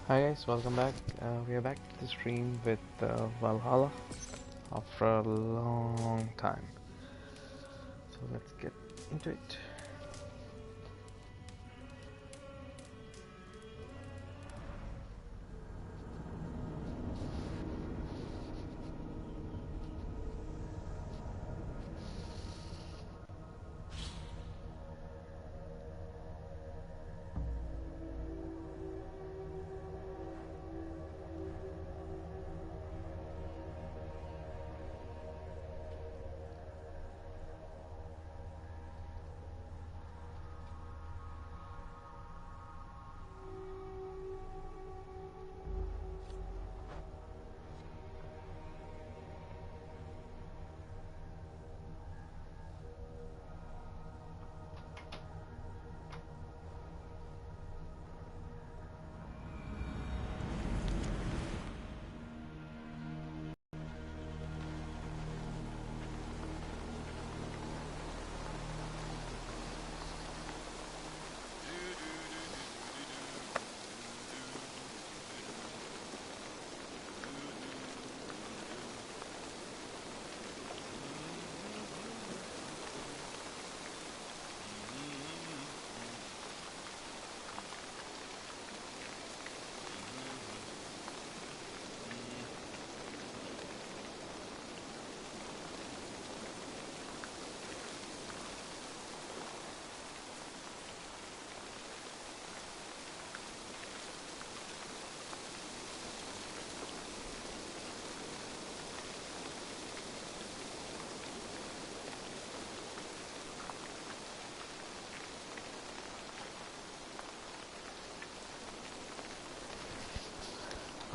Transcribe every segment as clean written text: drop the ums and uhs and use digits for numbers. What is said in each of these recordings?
Hi guys, welcome back. We are back to the stream with Valhalla after a long time. So let's get into it.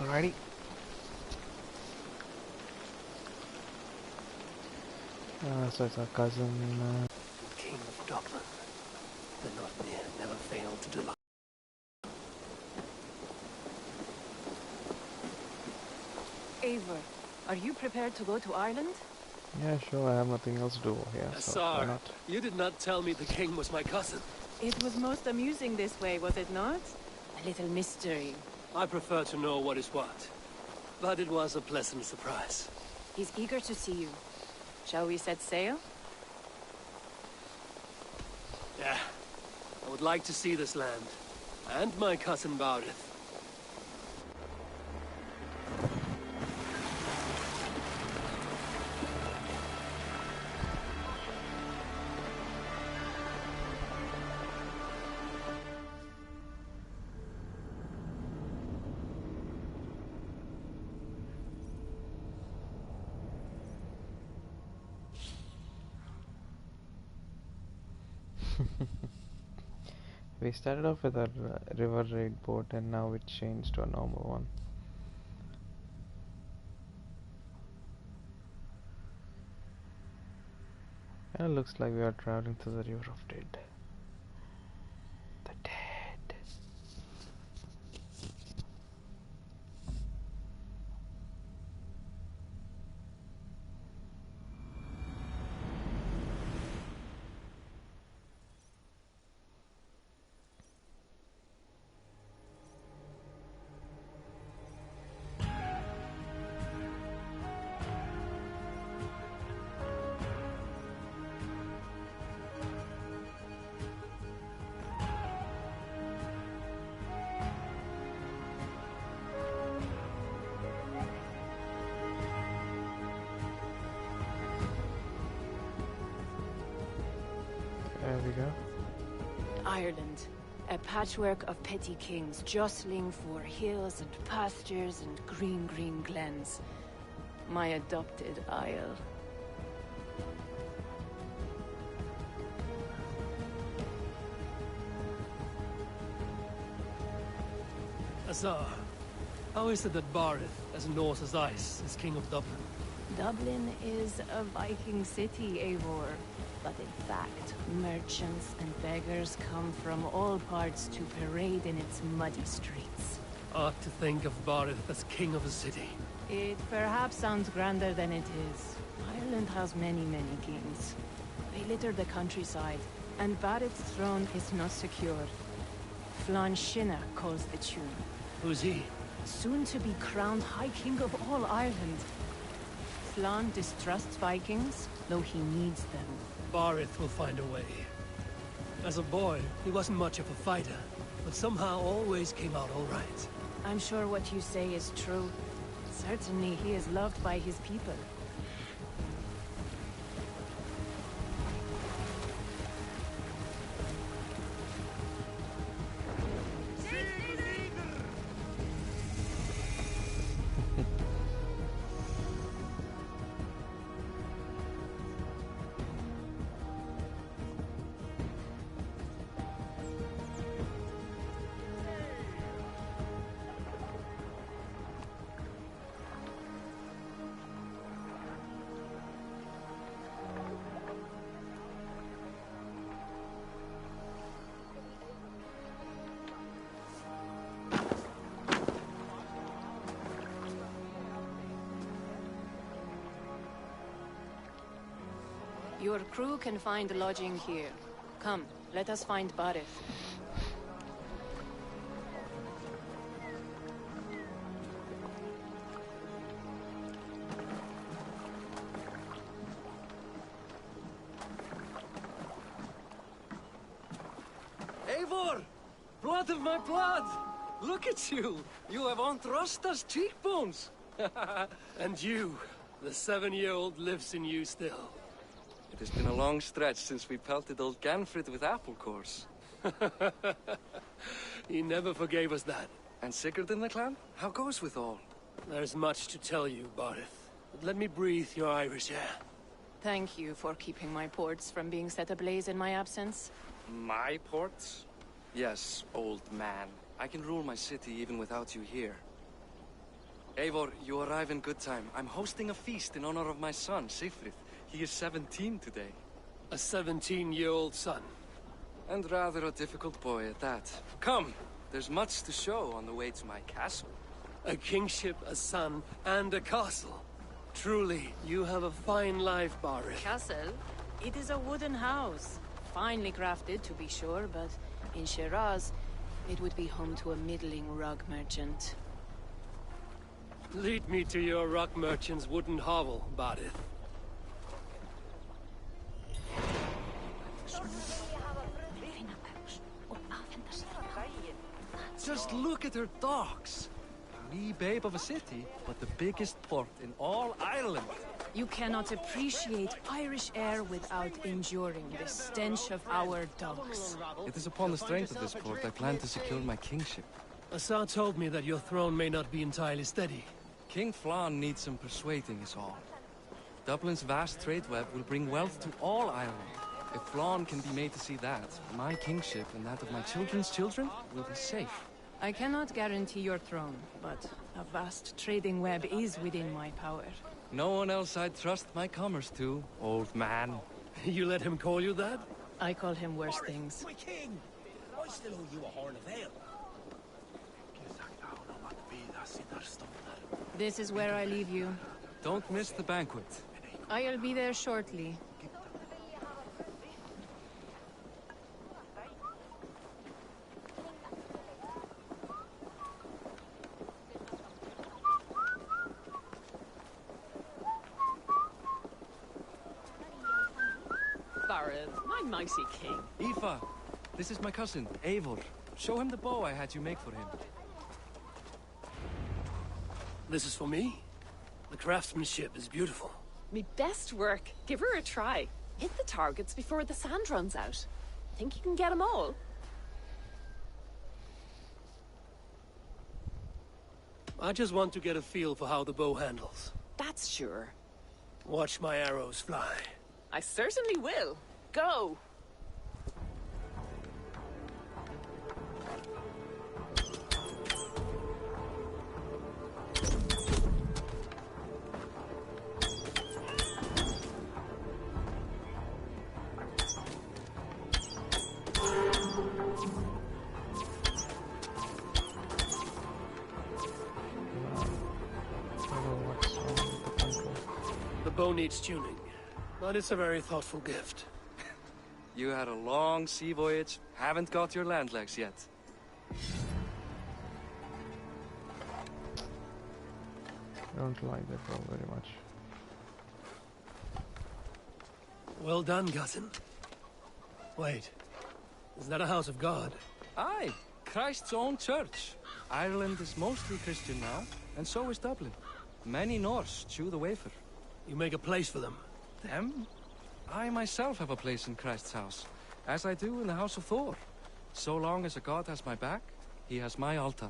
Alrighty. So it's our cousin. King of Dublin. The Nothier never failed to delight. Eivor, are you prepared to go to Ireland? Yeah, sure. I have nothing else to do here, so why not? You did not tell me the king was my cousin. It was most amusing this way, was it not? A little mystery. I prefer to know what is what. But it was a pleasant surprise. He's eager to see you. Shall we set sail? Yeah. I would like to see this land. And my cousin Barith. We started off with a river raid boat and now it changed to a normal one. And it looks like we are traveling through the River of Dead. The dead. There we go. Ireland. A patchwork of petty kings jostling for hills and pastures and green glens. My adopted isle. Azar, how is it that Barith, as Norse as ice, is king of Dublin? Dublin is a Viking city, Eivor. But in fact, merchants and beggars come from all parts to parade in its muddy streets. Odd to think of Barith as king of a city. It perhaps sounds grander than it is. Ireland has many kings. They litter the countryside, and Barrett's throne is not secure. Flann Sinna calls the tune. Who's he? Soon to be crowned High King of all Ireland. Flann distrusts Vikings, though he needs them. Barith will find a way. As a boy, he wasn't much of a fighter, but somehow always came out all right. I'm sure what you say is true. Certainly he is loved by his people. Your crew can find lodging here. Come, let us find Barith. Eivor! Blood of my blood! Look at you! You have Aunt Rosta's cheekbones! And you, the 7-year-old lives in you still. It has been a long stretch since we pelted old Ganfrid with apple cores. He never forgave us that. And Sigurd in the clan? How goes with all? There's much to tell you, Barith. But let me breathe your Irish air. Thank you for keeping my ports from being set ablaze in my absence. My ports? Yes, old man. I can rule my city even without you here. Eivor, you arrive in good time. I'm hosting a feast in honor of my son, Sigfrid. He is 17 today. A 17-year-old son. And rather a difficult boy at that. Come, there's much to show on the way to my castle. A kingship, a son, and a castle. Truly, you have a fine life, Barith. Castle? It is a wooden house. Finely crafted, to be sure, but in Shiraz, it would be home to a middling rug merchant. Lead me to your rock merchant's wooden hovel, Barith. Just look at her docks. A wee babe of a city, but the biggest port in all Ireland. You cannot appreciate Irish air without enduring the stench of our docks. It is upon the strength of this port I plan to secure my kingship. Asar told me that your throne may not be entirely steady. King Flann needs some persuading is all. Dublin's vast trade web will bring wealth to all Ireland. If Flann can be made to see that, my kingship and that of my children's children will be safe. I cannot guarantee your throne, but a vast trading web is within my power. No one else I'd trust my commerce to, old man. You let him call you that? I call him worse things. My king! I still owe you a horn of ale. This is where I leave you. Don't miss the banquet. I'll be there shortly. My mighty king. Aoife, this is my cousin, Eivor. Show him the bow I had you make for him. This is for me? The craftsmanship is beautiful. Me best work. Give her a try. Hit the targets before the sand runs out. Think you can get them all? I just want to get a feel for how the bow handles. That's sure. Watch my arrows fly. I certainly will. Go! The bow needs tuning, but it's a very thoughtful gift. You had a long sea voyage, haven't got your land legs yet. I don't like that bro very much. Well done, Gutton. Wait, is that a house of God? Aye, Christ's own church. Ireland is mostly Christian now, and so is Dublin. Many Norse chew the wafer. You make a place for them. Them? I myself have a place in Christ's house, as I do in the house of Thor. So long as a god has my back, he has my altar.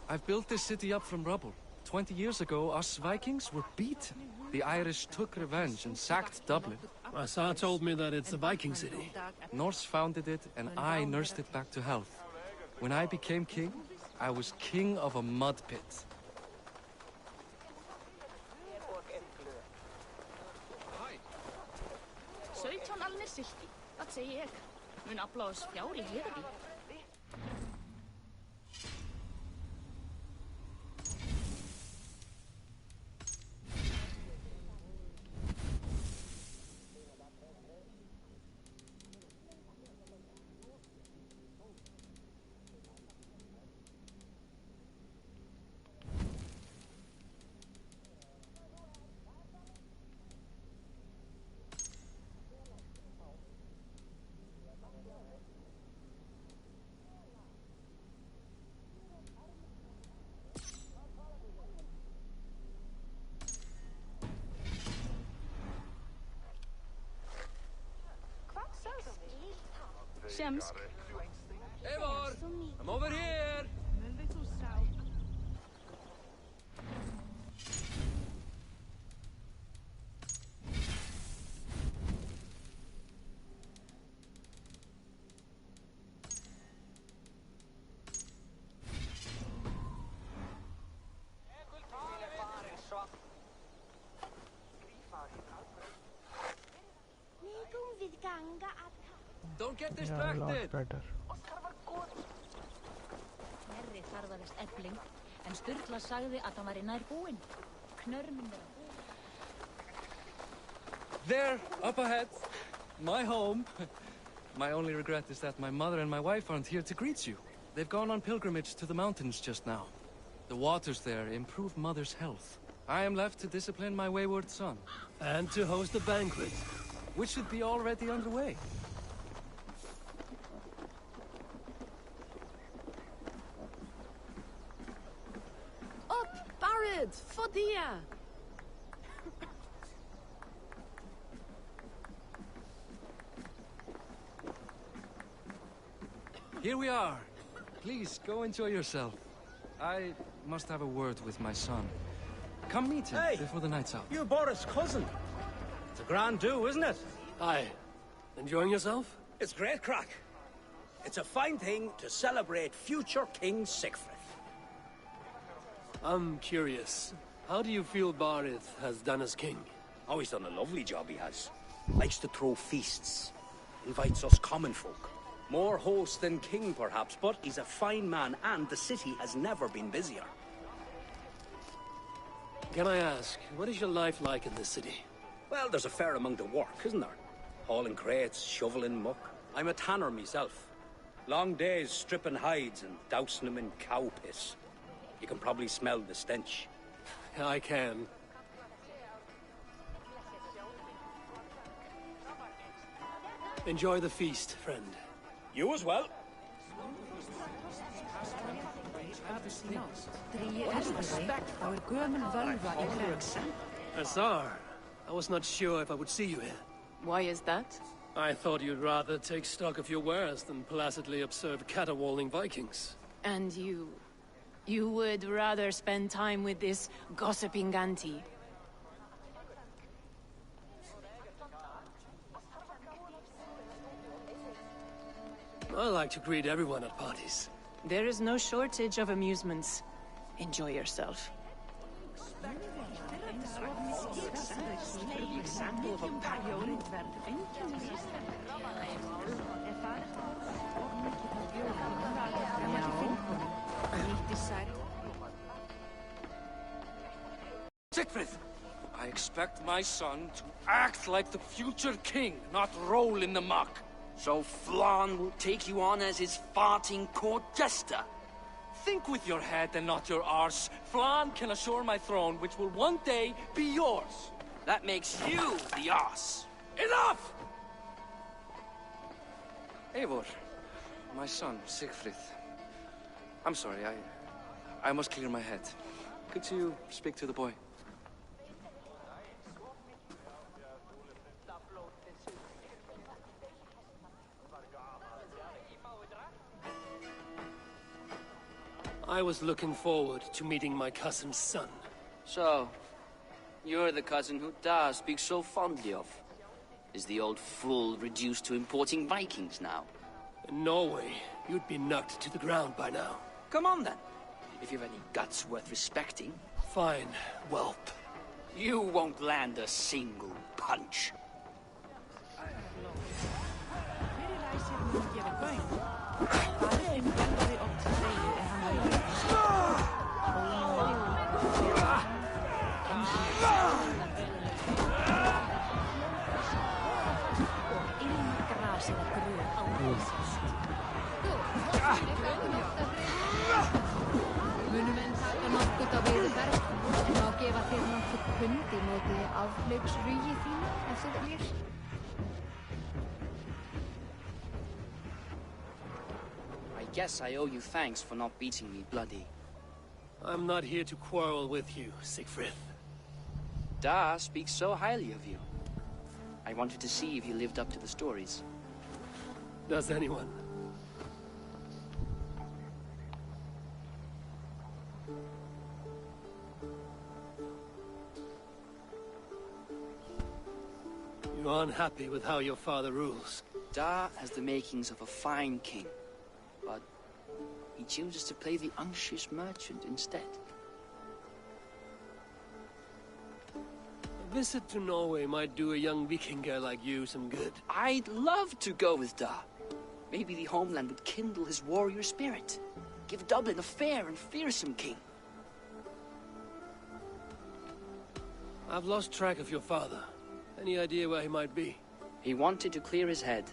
I've built this city up from rubble. 20 years ago, us Vikings were beaten. The Irish took revenge and sacked Dublin. My son told me that it's a Viking city. Norse founded it, and I nursed it back to health. When I became king, I was king of a mud pit. Dat segi ég. Mun afla oss fjár í hliðarbí. Shems. Eivor, I'm over here. Don't get distracted. Yeah, a lot better. Herri þarðaðist Efling, en Sturla sagði að hann væri nær búinn. Knörnum vera búinn. There, up ahead. My home. My only regret is that my mother and my wife aren't here to greet you. They've gone on pilgrimage to the mountains just now. The waters there improve mother's health. I am left to discipline my wayward son. And to host a banquet. Which should be already underway. Druid, Fodia. Here we are. Please, go enjoy yourself. I must have a word with my son. Come meet him before the night's out. You Boris' cousin. It's a grand do, isn't it? Aye. Enjoying yourself? It's great crack. It's a fine thing to celebrate future King Sigfrid. I'm curious. How do you feel Barith has done as king? Oh, he's done a lovely job, he has. Likes to throw feasts. Invites us common folk. More host than king, perhaps, but he's a fine man, and the city has never been busier. Can I ask, what is your life like in this city? Well, there's a fair amount of work, isn't there? Hauling crates, shoveling muck. I'm a tanner myself. Long days stripping hides and dousing them in cow piss. You can probably smell the stench. I can. Enjoy the feast, friend. You as well. Azar, I was not sure if I would see you here. Why is that? I thought you'd rather take stock of your wares than placidly observe caterwauling Vikings. And you would rather spend time with this gossiping auntie? I like to greet everyone at parties. There is no shortage of amusements. Enjoy yourself. Sigfrid! I expect my son to act like the future king, not roll in the muck. So Flan will take you on as his farting court jester? Think with your head and not your arse. Flan can assure my throne, which will one day be yours. That makes you the arse. Enough! Eivor, my son, Siegfried. I'm sorry, I must clear my head. Could you speak to the boy? I was looking forward to meeting my cousin's son. So, you're the cousin who Da speaks so fondly of. Is the old fool reduced to importing Vikings now? In Norway, you'd be knocked to the ground by now. Come on then, if you've any guts worth respecting. Fine, whelp. You won't land a single punch. I guess I owe you thanks for not beating me bloody. I'm not here to quarrel with you, Siegfried. Da speaks so highly of you. I wanted to see if you lived up to the stories. Does anyone? You're unhappy with how your father rules. Da has the makings of a fine king, but he chooses to play the unctuous merchant instead. A visit to Norway might do a young Viking girl like you some good. I'd love to go with Da. Maybe the homeland would kindle his warrior spirit. Give Dublin a fair and fearsome king. I've lost track of your father. Any idea where he might be? He wanted to clear his head.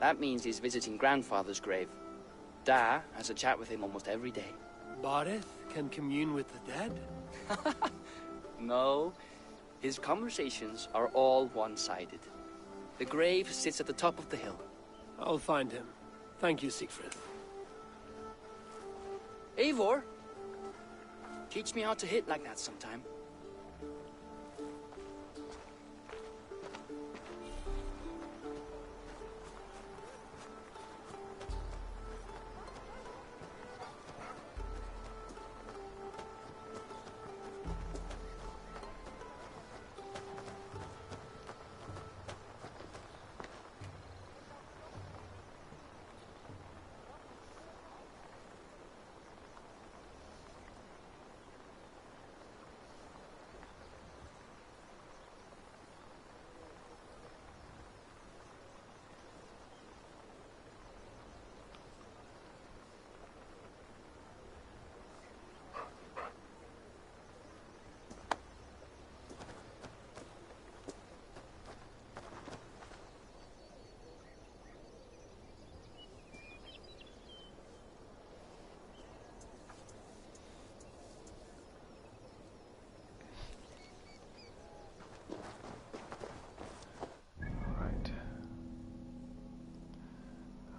That means he's visiting grandfather's grave. Da has a chat with him almost every day. Bareth can commune with the dead? No. His conversations are all one-sided. The grave sits at the top of the hill. I'll find him. Thank you, Siegfried. Eivor! Teach me how to hit like that sometime.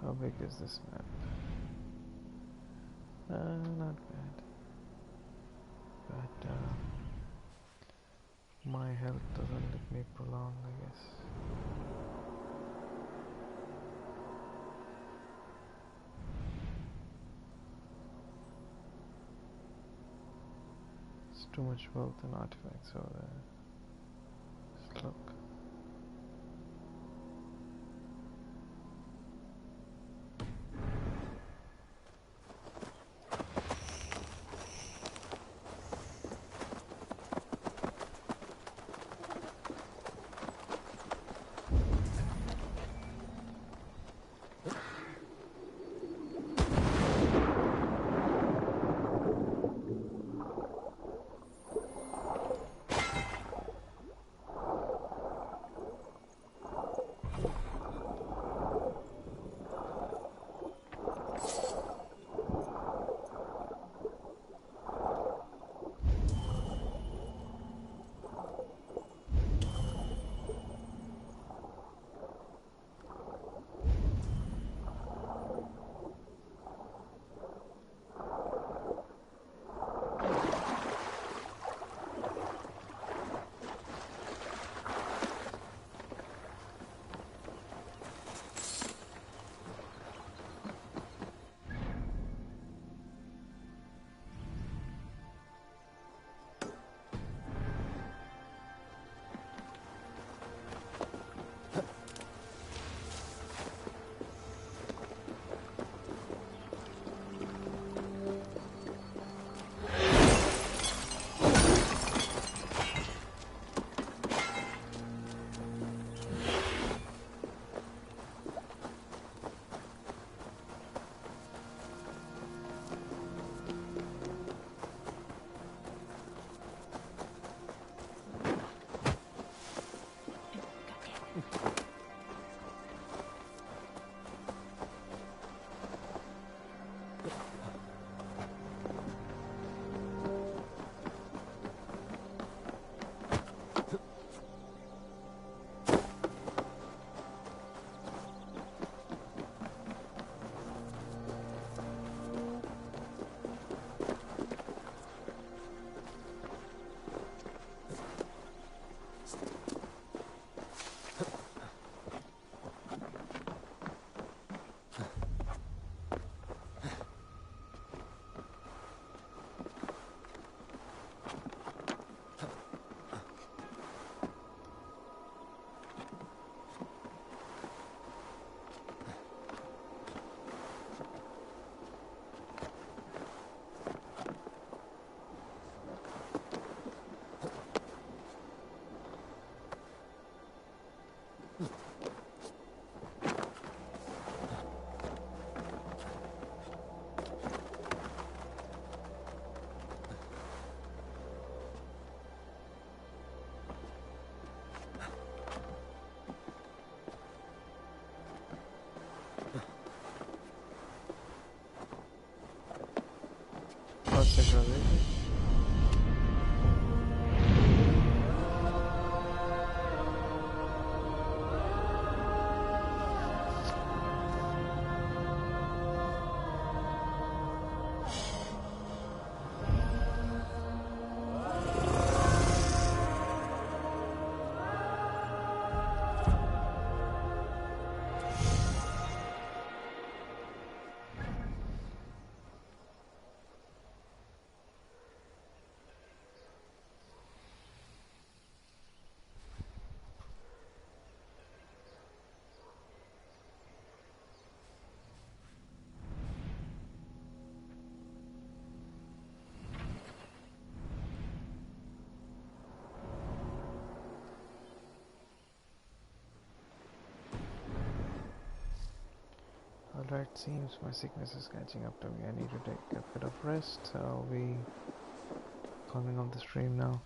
How big is this map? Not bad. But my health doesn't let me prolong, I guess. It's too much wealth and artifacts over there. Just look. first synchronization. Alright, seems my sickness is catching up to me. I need to take a bit of rest. I'll be coming off the stream now.